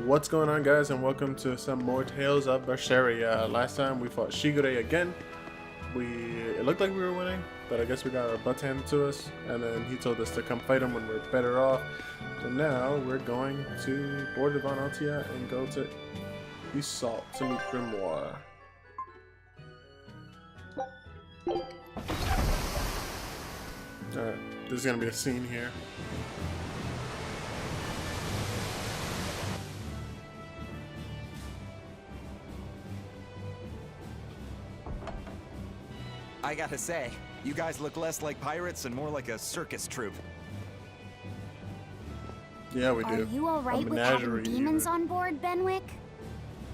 What's going on, guys, and welcome to some more Tales of Berseria. Last time we fought Shigure again. It looked like we were winning, but I guess we got our butts handed to us, and then he told us to come fight him when we're better off. So now we're going to board the Von Altia and go to Isalt to meet Grimoire. Alright, there's gonna be a scene here. I gotta say, you guys look less like pirates and more like a circus troupe. Yeah, we do. Are you alright with having demons on board, Benwick?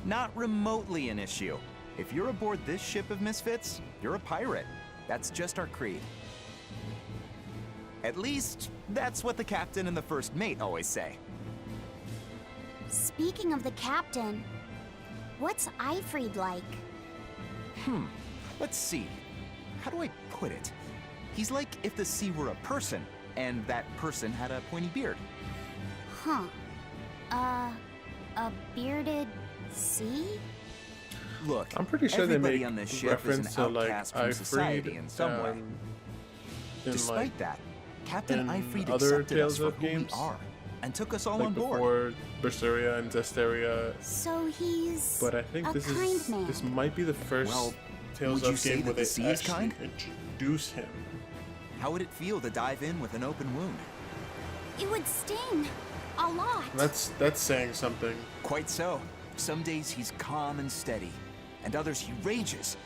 Not remotely an issue. If you're aboard this ship of misfits, you're a pirate. That's just our creed. At least, that's what the captain and the first mate always say. Speaking of the captain, what's Eifried like? Let's see. How do I put it? He's like if the sea were a person, and that person had a pointy beard. Huh. A bearded sea? Look, I'm pretty sure they make on this ship reference is to an like outcast from society in some way. Despite that, Captain Eifried other accepted Tales us for of who games, we are and took us all like on board. before Berseria and Zesteria. So he's But I think a kind man. this might be the first Well, Tales would you of say game that where the they sea is actually kind? introduce him. How would it feel to dive in with an open wound? It would sting. A lot. That's saying something. Quite so. Some days he's calm and steady, and others he rages.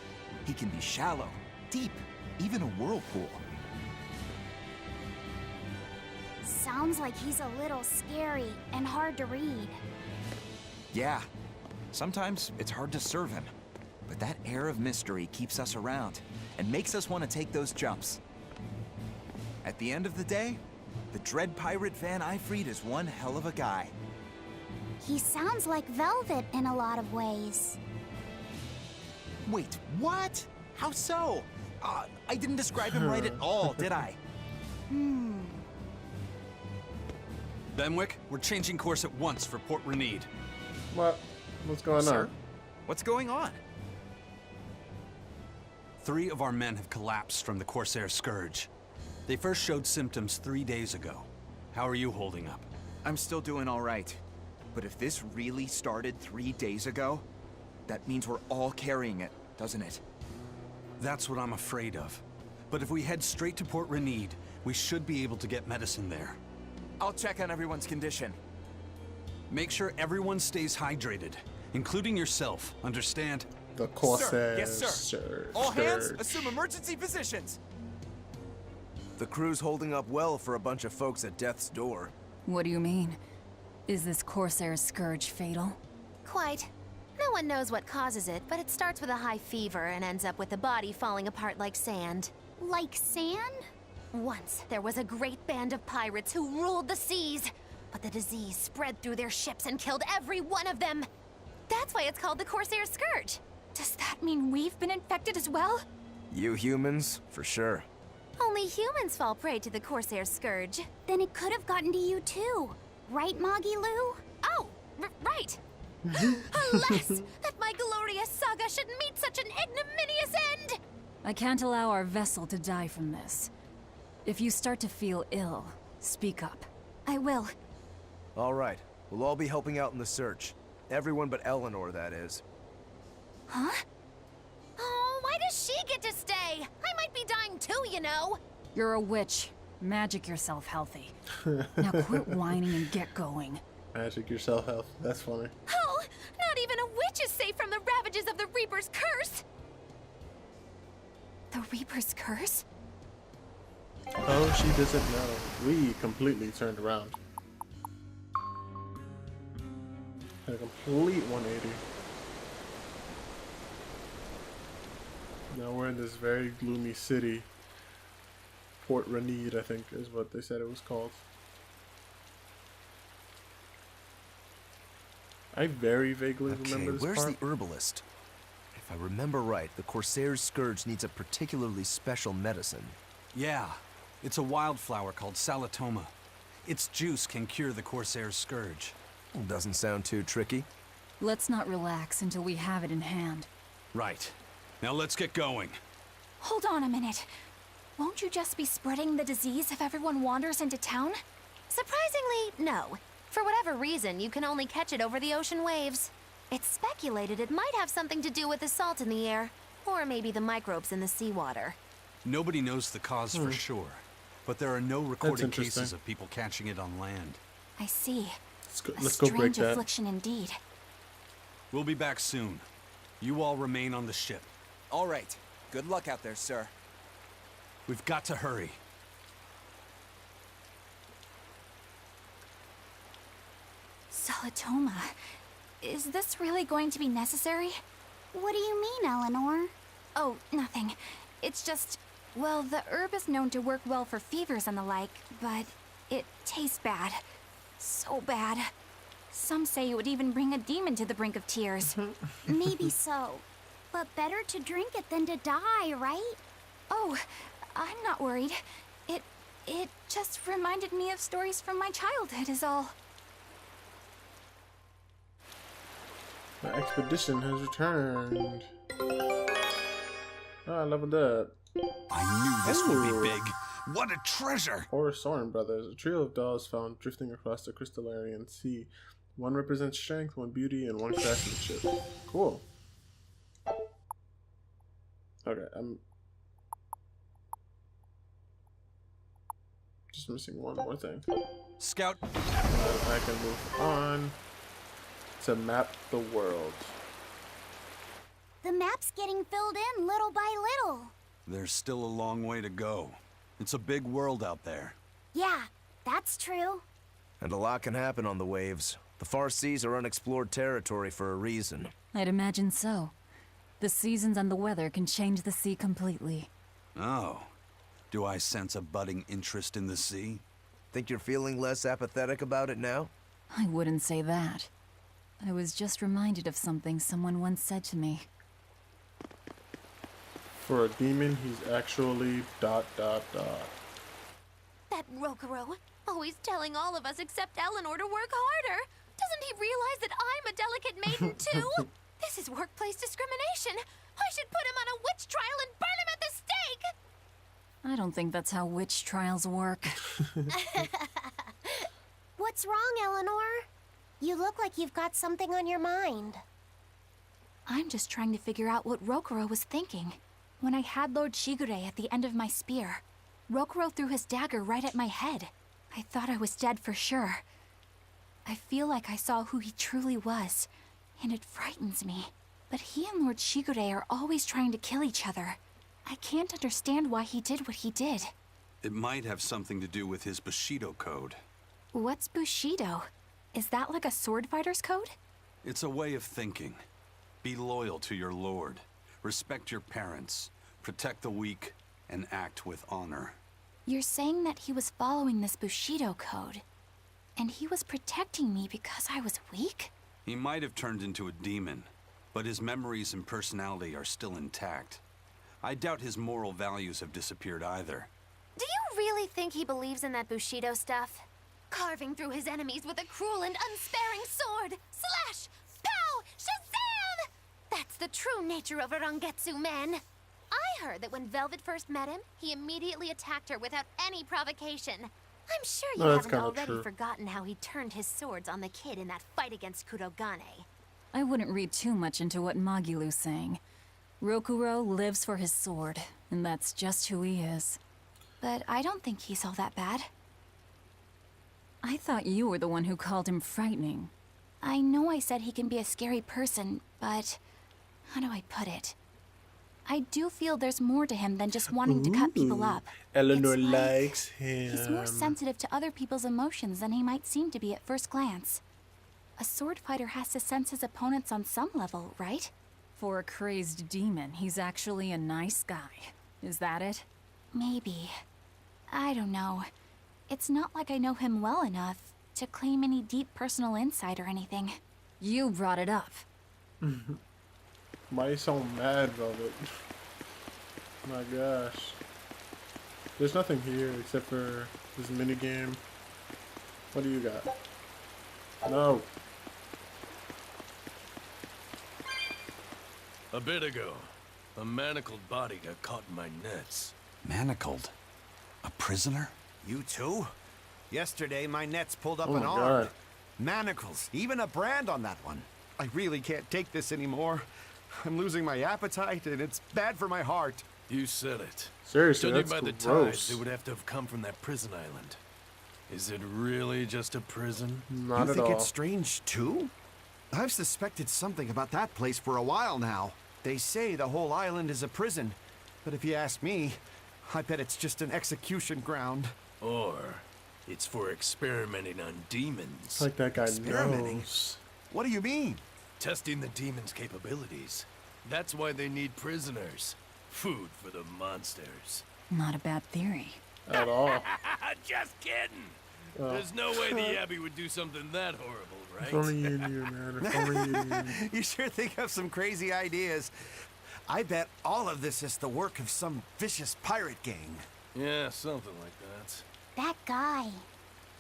He can be shallow, deep, even a whirlpool. Sounds like he's a little scary and hard to read. Yeah, sometimes it's hard to serve him, but that air of mystery keeps us around and makes us want to take those jumps. At the end of the day, the dread pirate Van Eifried is one hell of a guy. He sounds like Velvet in a lot of ways. Wait, what? How so? I didn't describe him right at all, did I? Benwick, we're changing course at once for Port Renede. What's going Sir? on? What's going on? 3 of our men have collapsed from the Corsair Scourge. They first showed symptoms 3 days ago. How are you holding up? I'm still doing all right. But if this really started 3 days ago, that means we're all carrying it, doesn't it? That's what I'm afraid of. But if we head straight to Port Renede, we should be able to get medicine there. I'll check on everyone's condition. Make sure everyone stays hydrated, including yourself, understand? The Corsair. Yes, sir. All hands, assume emergency positions. The crew's holding up well for a bunch of folks at death's door. What do you mean? Is this Corsair Scourge fatal? Quite. No one knows what causes it, but it starts with a high fever and ends up with the body falling apart like sand. Like sand? Once, there was a great band of pirates who ruled the seas, but the disease spread through their ships and killed every one of them. That's why it's called the Corsair Scourge. Does that mean we've been infected as well? You humans, for sure. Only humans fall prey to the Corsair Scourge. Then it could have gotten to you too. Right, Moggy Lou? Oh, right. Alas, that my glorious saga should meet such an ignominious end! I can't allow our vessel to die from this. If you start to feel ill, speak up. I will. All right, we'll all be helping out in the search. Everyone but Eleanor, that is. Huh? Oh, why does she get to stay? I might be dying too, you know. You're a witch. Magic yourself healthy. Now quit whining and get going. Magic yourself health. That's funny. Oh, not even a witch is safe from the ravages of the Reaper's curse! The Reaper's curse? Oh, she doesn't know. We completely turned around. A complete 180. Now we're in this very gloomy city. Port Renede, I think, is what they said it was called. I very vaguely remember this where's part. the herbalist? If I remember right, the Corsair's Scourge needs a particularly special medicine. Yeah, it's a wildflower called Salatoma. Its juice can cure the Corsair's Scourge. Doesn't sound too tricky. Let's not relax until we have it in hand. Right. Now let's get going. Hold on a minute. Won't you just be spreading the disease if everyone wanders into town? Surprisingly, no. For whatever reason, you can only catch it over the ocean waves. It's speculated it might have something to do with the salt in the air, or maybe the microbes in the seawater. Nobody knows the cause for sure, but there are no recorded interesting. cases of people catching it on land. I see. Let's go break Strange that. affliction indeed. We'll be back soon. You all remain on the ship. All right. Good luck out there, sir. We've got to hurry. Solitoma. Is this really going to be necessary? What do you mean, Eleanor? Oh, nothing. It's just, well, the herb is known to work well for fevers and the like, but it tastes bad. So bad. Some say it would even bring a demon to the brink of tears. Maybe so. But better to drink it than to die, right? Oh, I'm not worried. It just reminded me of stories from my childhood is all. The expedition has returned. Oh, I leveled up. I knew this would Ooh. be big. What a treasure! Or Soren brothers, a trio of dolls found drifting across the crystalline sea. One represents strength, one beauty, and one craftsmanship. Cool. Okay, I'm just missing one more thing. Scout, I can move on to map the world. The map's getting filled in little by little. there's still a long way to go. It's a big world out there. Yeah, that's true. And a lot can happen on the waves. The far seas are unexplored territory for a reason. I'd imagine so. The seasons and the weather can change the sea completely. Oh. Do I sense a budding interest in the sea? Think you're feeling less apathetic about it now? I wouldn't say that. I was just reminded of something someone once said to me. For a demon, he's actually ... That Rokuro, always telling all of us except Eleanor to work harder. Doesn't he realize that I'm a delicate maiden too? This is workplace discrimination. I should put him on a witch trial and burn him at the stake. I don't think that's how witch trials work. What's wrong, Eleanor? You look like you've got something on your mind. I'm just trying to figure out what Rokuro was thinking. When I had Lord Shigure at the end of my spear, Rokuro threw his dagger right at my head. I thought I was dead for sure. I feel like I saw who he truly was, and it frightens me. But he and Lord Shigure are always trying to kill each other. I can't understand why he did what he did. It might have something to do with his Bushido code. What's Bushido? Is that like a sword fighter's code? It's a way of thinking. Be loyal to your lord. Respect your parents. Protect the weak. And act with honor. You're saying that he was following this Bushido code, and he was protecting me because I was weak? He might have turned into a demon, but his memories and personality are still intact. I doubt his moral values have disappeared either. Do you really think he believes in that Bushido stuff? Carving through his enemies with a cruel and unsparing sword! Slash! Pow! Shazam! That's the true nature of a Rangetsu man. I heard that when Velvet first met him, he immediately attacked her without any provocation. I'm sure you that's haven't kinda already true. forgotten how he turned his swords on the kid in that fight against Kurogane. I wouldn't read too much into what Magilu's saying. Rokuro lives for his sword, and that's just who he is. But I don't think he's all that bad. I thought you were the one who called him frightening. I know I said he can be a scary person, but how do I put it? I do feel there's more to him than just wanting to cut people up. Eleanor It's like likes him. he's more sensitive to other people's emotions than he might seem to be at first glance. A sword fighter has to sense his opponents on some level, right? For a crazed demon, he's actually a nice guy. Is that it? Maybe. I don't know. It's not like I know him well enough to claim any deep personal insight or anything. You brought it up. Why are you so mad, Velvet? My gosh. There's nothing here except for this minigame. What do you got? No. A bit ago, a manacled body got caught in my nets. Manacled? A prisoner? You too? Yesterday, my nets pulled up Oh an my arm. God. Manacles, even a brand on that one. I really can't take this anymore. I'm losing my appetite, and it's bad for my heart. You said it. Seriously, Judging that's by the tides, gross. they would have to have come from that prison island. Is it really just a prison? Not You at think all. it's strange, too? I've suspected something about that place for a while now. They say the whole island is a prison, but if you ask me, I bet it's just an execution ground. Or it's for experimenting on demons. It's like that guy Experimenting. knows. What do you mean? Testing the demons' capabilities. That's why they need prisoners. Food for the monsters. Not a bad theory. At all. Just kidding. There's no way the Abbey would do something that horrible, right? If only you knew, man. If only you knew. You sure think of some crazy ideas. I bet all of this is the work of some vicious pirate gang. Yeah, something like that. That guy.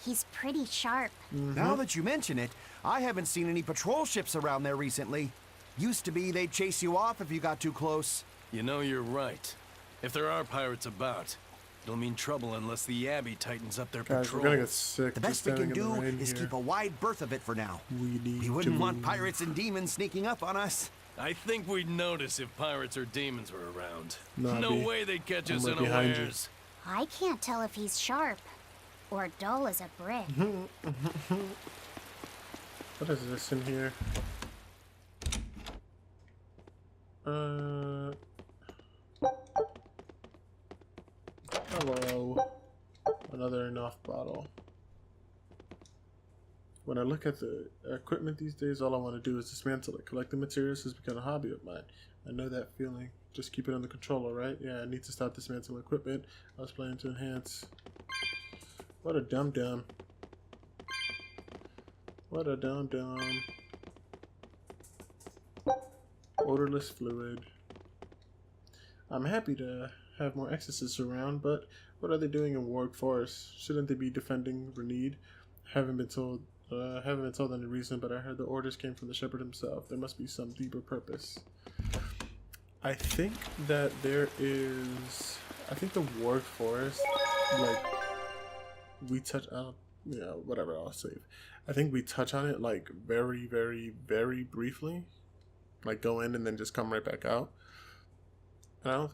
He's pretty sharp. Now that you mention it, I haven't seen any patrol ships around there recently. Used to be they'd chase you off if you got too close. You know, you're right. If there are pirates about, it'll mean trouble unless the Abbey tightens up their Guys, patrol. we're gonna get sick. The just best we can standing in the do rain is here. keep a wide berth of it for now. We need We wouldn't to want move. pirates and demons sneaking up on us. I think we'd notice if pirates or demons were around. Nah, no B. way they'd catch I'm us right behind you. unawares. I can't tell if he's sharp or dull as a brick. What is this in here? Hello. Another enough bottle. When I look at the equipment these days, all I want to do is dismantle it. Collecting materials has become a hobby of mine. I know that feeling. Just keep it under control, alright? Yeah, I need to stop dismantling equipment I was planning to enhance. What a dum-dum. What a dum-dum. Odorless fluid. I'm happy to have more exorcists around, but what are they doing in Warg Forest? Shouldn't they be defending Renede? Haven't been told any reason, but I heard the orders came from the shepherd himself. There must be some deeper purpose. I think that there is. I think the Warg Forest, like, we touch on. Yeah, whatever. I'll save. I think we touch on it like very, very, very briefly, like go in and then just come right back out. And I don't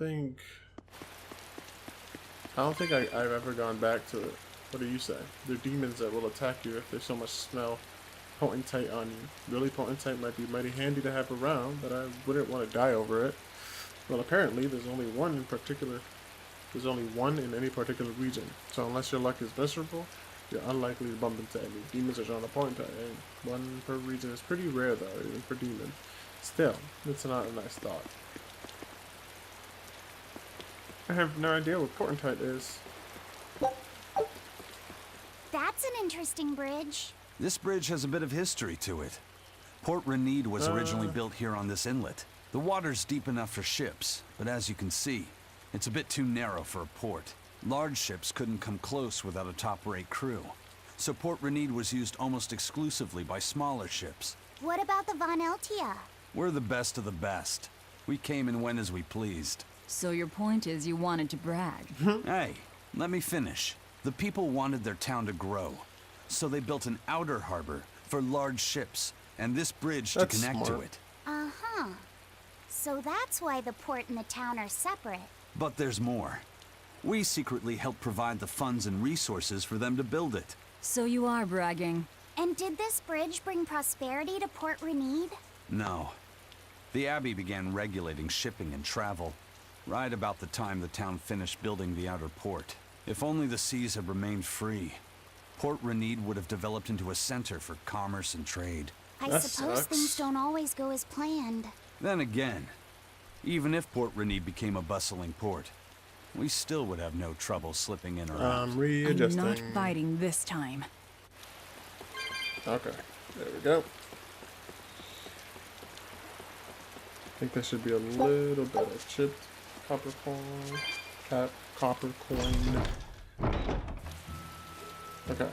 think I've ever gone back to it. What do you say? They're demons that will attack you if there's so much smell. Potentite on you. Really potentite might be mighty handy to have around, but I wouldn't want to die over it. Well, apparently there's only one in particular. There's only one in any particular region. So unless your luck is miserable, you're unlikely to bump into any. Demons are drawn to potentite, and one per region is pretty rare though, even for demon. Still, it's not a nice thought. I have no idea what potentite is. That's an interesting bridge. This bridge has a bit of history to it. Port Renede was originally built here on this inlet. The water's deep enough for ships, but as you can see, it's a bit too narrow for a port. Large ships couldn't come close without a top-rate crew. So Port Renede was used almost exclusively by smaller ships. What about the Von Eltia? We're the best of the best. We came and went as we pleased. So your point is you wanted to brag. Hey, let me finish. The people wanted their town to grow, so they built an outer harbor for large ships, and this bridge That's to connect smart. to it. Uh-huh. So that's why the port and the town are separate. But there's more. We secretly helped provide the funds and resources for them to build it. So you are bragging. And did this bridge bring prosperity to Port Renede? No. The Abbey began regulating shipping and travel, right about the time the town finished building the outer port. If only the seas had remained free, Port Renede would have developed into a center for commerce and trade. I That suppose sucks. things don't always go as planned. Then again, even if Port Renede became a bustling port, we still would have no trouble slipping in or out. I'm Readjusting. not biting this time. Okay, there we go. I think there should be a little bit of chipped copper coin. Copper coin. Okay.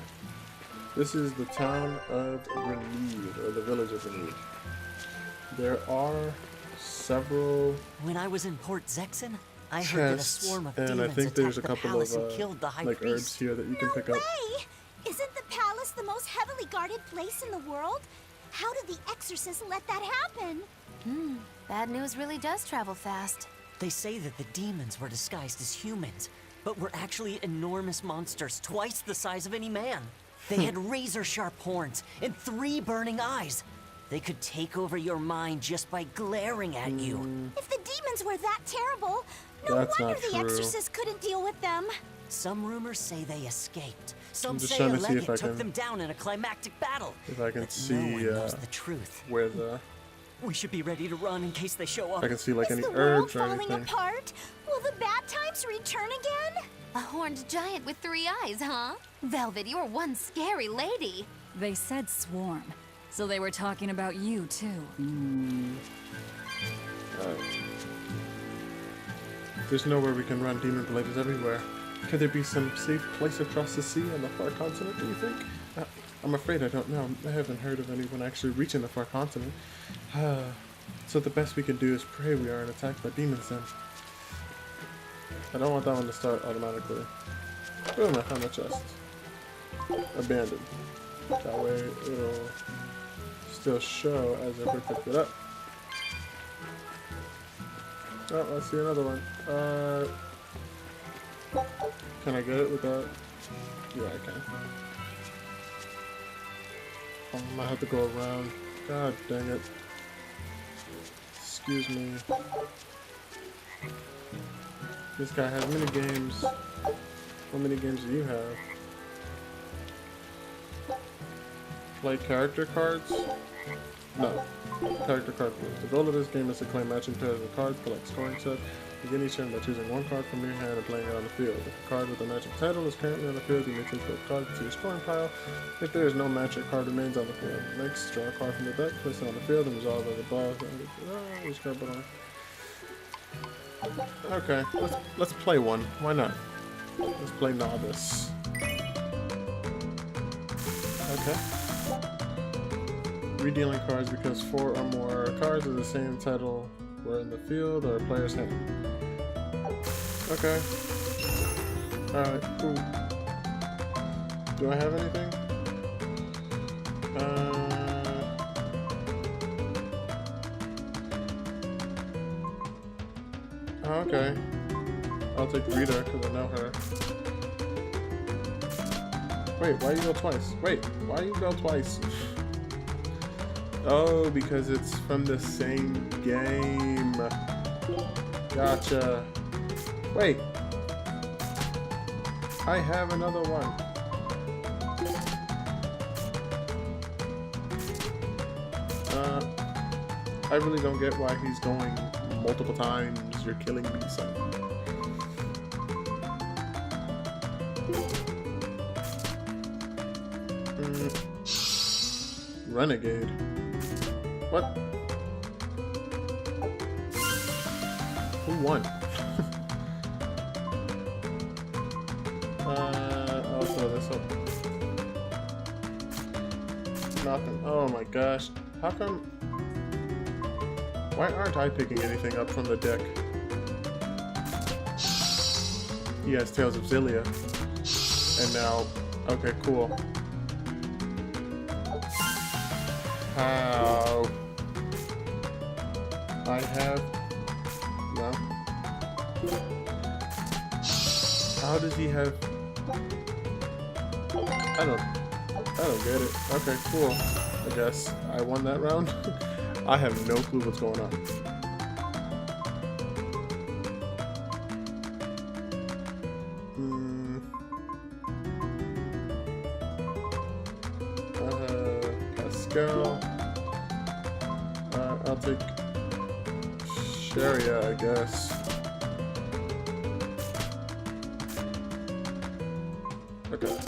This is the town of Renewed, or the village of Renewed. There are several When I was in Port Zexen, I heard that a chests, swarm of and I demons think there's a attacked the couple of palace and killed the high like priest. herbs here that you can No pick up. way! Isn't the palace the most heavily guarded place in the world? How did the exorcist let that happen? Bad news really does travel fast. They say that the demons were disguised as humans, but were actually enormous monsters, twice the size of any man. They had razor-sharp horns and 3 burning eyes. They could take over your mind just by glaring at you. If the demons were that terrible, no That's wonder not the true. exorcist couldn't deal with them. Some rumors say they escaped. Some I'm just say trying a to see if legate I took can- them down in a climactic battle. If I can But see no one knows the truth. where the We should be ready to run in case they show up. I can see like Is any the world herbs or falling anything. apart? Will the bad times return again? A horned giant with 3 eyes, huh? Velvet, you're one scary lady. They said swarm, so they were talking about you too. There's nowhere we can run. Demon Blade is everywhere. Could there be some safe place across the sea on the far continent, do you think? I'm afraid I don't know. I haven't heard of anyone actually reaching the far continent. So the best we can do is pray we aren't attacked by demons then. I don't want that one to start automatically. Boom, I found a chest. Abandoned. That way it'll still show as if we picked it up. Oh, I see another one. Can I get it without? Yeah, I can. I might have to go around. God dang it. Excuse me. This guy has mini games. How many games do you have? Play character cards? No. Character card rules. The goal of this game is to claim matching pairs of cards, collect scoring sets. Begin each turn by choosing one card from your hand and playing it on the field. If a card with a matching title is currently on the field, you may choose both cards to your scoring pile. If there is no match, your card remains on the field. Next, draw a card from the deck, place it on the field, and resolve as above. Which card belongs? Okay, let's play one. Why not? Let's play novice. Okay. Redealing cards because 4 or more cards of the same title were in the field or a player's hand. Okay. Alright, cool. Do I have anything? Oh, okay. I'll take Rita because I know her. Wait, why you go twice? Wait, why you go twice? Oh, because it's from the same game. Gotcha. Wait. I have another one. I really don't get why he's going multiple times. You're killing me, son. Renegade. What? Who won? I'll throw this up. Nothing. Oh my gosh. How come? Why aren't I picking anything up from the deck? He has Tales of Berseria. And now, okay, cool. How? I have no. How does he have? I don't get it. Okay, cool. I guess I won that round. I have no clue what's going on. Pascal. I'll take Sharia, I guess. Okay.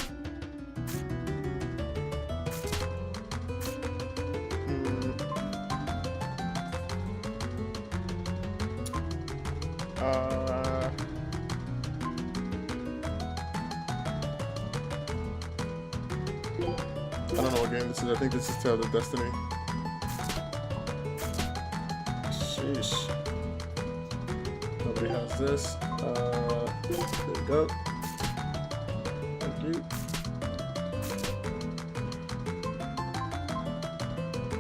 I don't know what game this is. I think this is Tales of Destiny. Sheesh. Nobody has this. There you go. Thank you.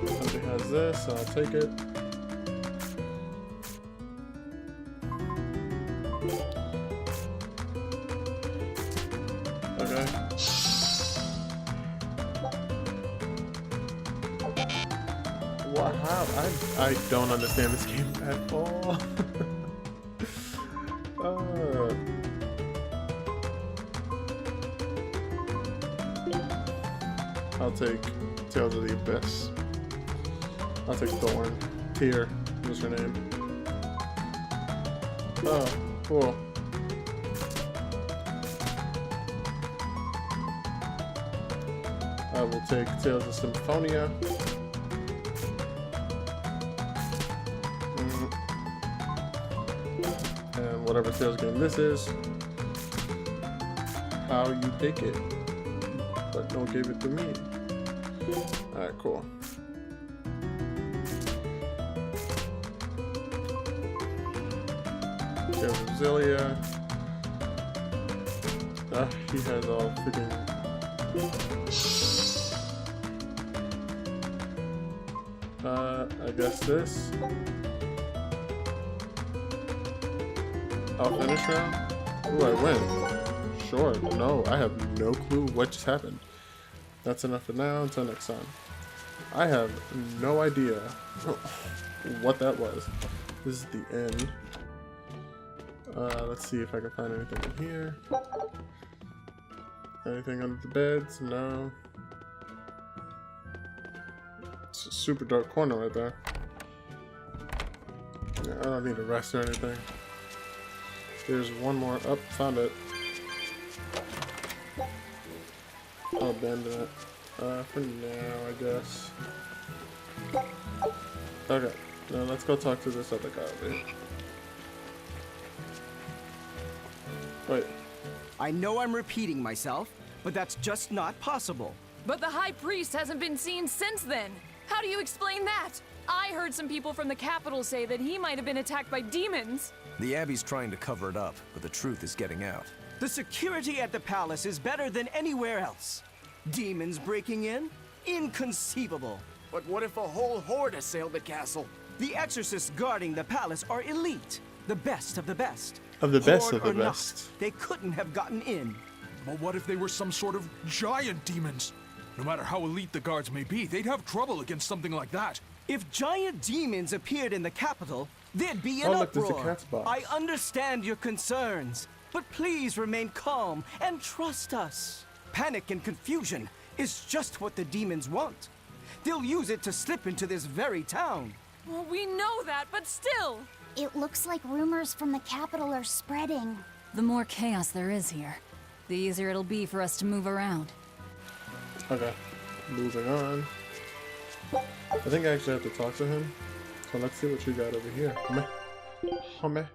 Nobody has this, so I'll take it. Okay. What? How? I don't understand this game at all. I'll take Tales of the Abyss. I'll take Thorn. Tyr was her name. Oh, cool. I will take Tales of Symphonia. And whatever Tales game this is, how you take it, but don't give it to me. Alright, cool. Tales of Berseria. He has all freaking. I guess this. I'll finish round. Ooh, I win. Sure. No, I have no clue what just happened. That's enough for now. Until next time. I have no idea what that was. This is the end. Let's see if I can find anything in here. Anything under the beds? No. It's a super dark corner right there. Yeah, I don't need a rest or anything. There's one more. Up, found it. I'll abandon it. For now, I guess. Okay, now let's go talk to this other guy over here. Wait. I know I'm repeating myself, but that's just not possible. But the High Priest hasn't been seen since then. How do you explain that? I heard some people from the capital say that he might have been attacked by demons. The Abbey's trying to cover it up, but the truth is getting out. The security at the palace is better than anywhere else. Demons breaking in? Inconceivable. But what if a whole horde assailed the castle? The exorcists guarding the palace are elite. The best of the best. Of the best Horde of the or not, best. they couldn't have gotten in. But what if they were some sort of giant demons? No matter how elite the guards may be, they'd have trouble against something like that. If giant demons appeared in the capital, there'd be an Oh, look, there's a uproar. cat's box. I understand your concerns, but please remain calm and trust us. Panic and confusion is just what the demons want. They'll use it to slip into this very town. Well, we know that, but still. It looks like rumors from the capital are spreading. The more chaos there is here, the easier it'll be for us to move around. Okay, moving on. I think I actually have to talk to him. So let's see what you got over here. Home.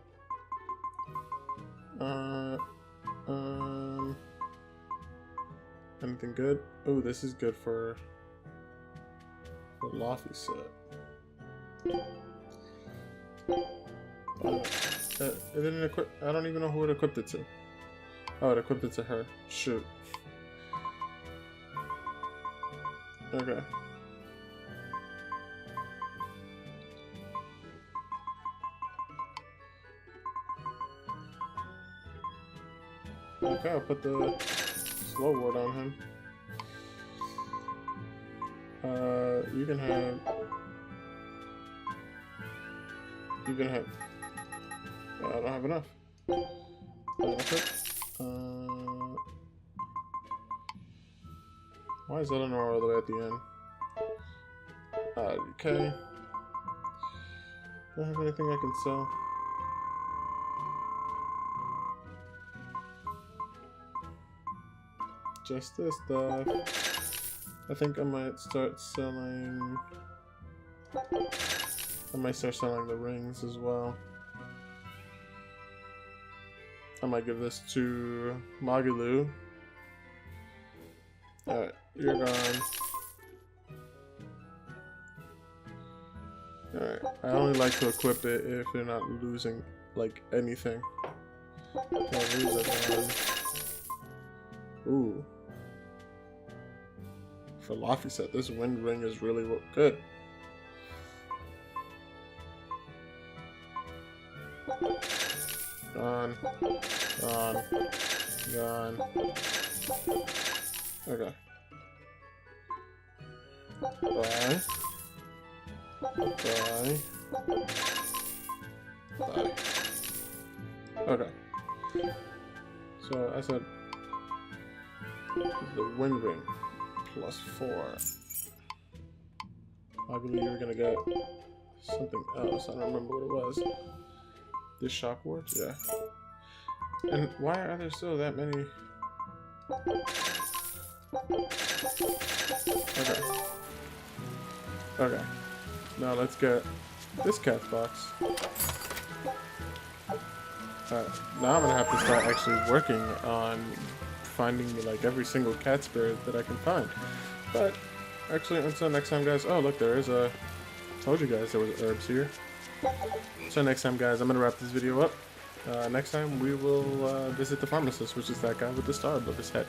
Anything good? Oh, this is good for the Lofty set. It didn't equip. I don't even know who it equipped it to. Oh, it equipped it to her. Shoot. Okay. Okay, I'll put the slow ward on him. You can have. You can have. I don't have enough. Why is Eleanor all the way at the end? Okay. Do I have anything I can sell? Just this stuff. I think I might start selling. I might start selling the rings as well. I might give this to Magalu. Alright, you're gone. Alright, I only like to equip it if you're not losing, like, anything. Can't lose it, man. Ooh. For Laffy set, this wind ring is really good. Gone. Gone. Gone. Okay. Bye. Bye. Bye. Okay. So I said the wind ring +4. I believe you were gonna get something else. I don't remember what it was. This shock ward? Yeah. And why are there still that many? Okay. Okay. Now let's get this cat box. Alright. Now I'm gonna have to start actually working on finding like every single cat spirit that I can find. But actually, until next time, guys. Oh, look, there is a. Told you guys there was herbs here. So next time, guys, I'm gonna wrap this video up. Next time we will visit the pharmacist, which is that guy with the star above his head.